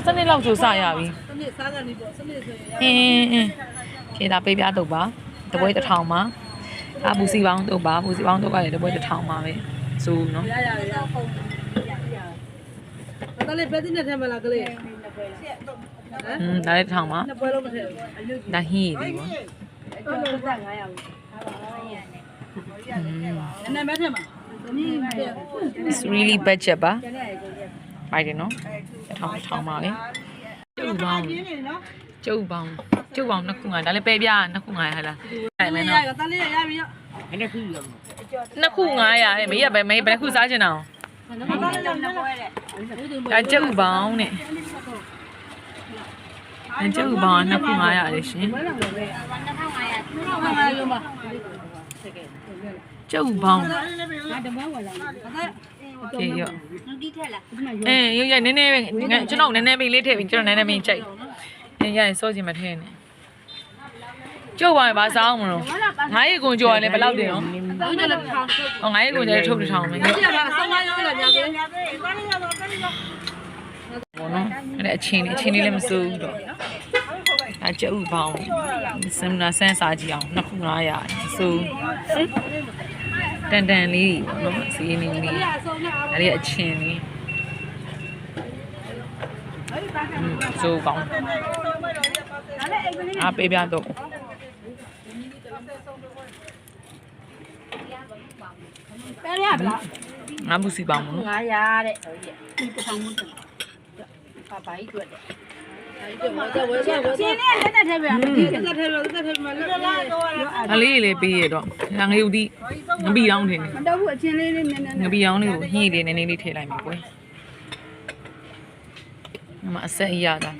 စနစ်လောက်ဆိုစရပြီ စနစ်စားကနေပေါ့စနစ်ဆိုရင် အင်းခေတာပေးပြတော့ပါတပွဲ1000ပါအပူစီပေါင်းတော့ပါပူစီပေါင်းတော့ကလည်းတပွဲ1000ပါပဲဆိုနော် ရပုံဒါလည်းပဲတင်နေတယ်မလားကလေး ဒါလည်း1000ပါ နှစ်ပွဲလုံးမထည့်ဘူး ဒါဟင်းရည်လေးပေါ့ တော့တော့900နည်းနည်းပဲထည့်မှာ It's really budget ပါပါတယ်နော်1000ပါပဲကျုပ်ပေါင်းနှစ်ခုငါဒါလည်းပဲပြနှစ်ခု900ဟဲ့လားအဲ့မယ်နော် တာလေးရပြီရော နှစ်ခု900ဟဲ့မေးရပဲမေးဘယ်ခုစားချင်တာဒါကျုပ်ပေါင်းနဲ့ကျုပ်ပေါင်းနှစ်ခု900လေရှင်ကျုပ်ပေါင်းကျေရောရနည်းနည်းပဲကျွန်တော်နည်းနည်းပဲလေးထည့်ပြီးကျွန်တော်နည်းနည်းပဲကြိုက်ရရင်စောချင်မထည့်နဲ့ကျုပ်ပါဘာစားအောင်မလို့ငါးရီကုန်ကြော်ရတယ်ဘယ်လောက်တင်အောင်ဟောငါးရီကုန်ကြော်ထုတ်1000ပဲ ကြည့်ရတာဆောင်းမရောလာညာသေး ဘောနော်အဲ့အချင်းလေးလည်းမစိုးဘူးတော့အကျုပ်ပေါင်းစမ်းနာဆန်းစားကြည့်အောင်နှစ်ခု900စိုးတန်လေးပေါ့နော်စီးနေနေအဲ့ဒီအချင်းလေးစိုးကောင်းအားပေးပြတော့ပဲရပါလား ငါမှုစီပေါင်းမလို့ 900တဲ့ဒီတစ်ဆောင်မွန်းပါပါကြီးတွေ့တယ်ချင်းလေးလက်သက်ထဲပဲလက်သက်ထဲမှာလက်လာတော့ အလေးလေးပေးရတော့ငါငရုတ်ဒီငပီအောင်ထင်တယ် မတော့ဘူးအချင်းလေးလေးနည်းနည်း ငပီအောင်လေးကိုဟင်းလေးနည်းနည်းလေးထည့်လိုက်မယ်ကွယ်မအဆက်ရတာ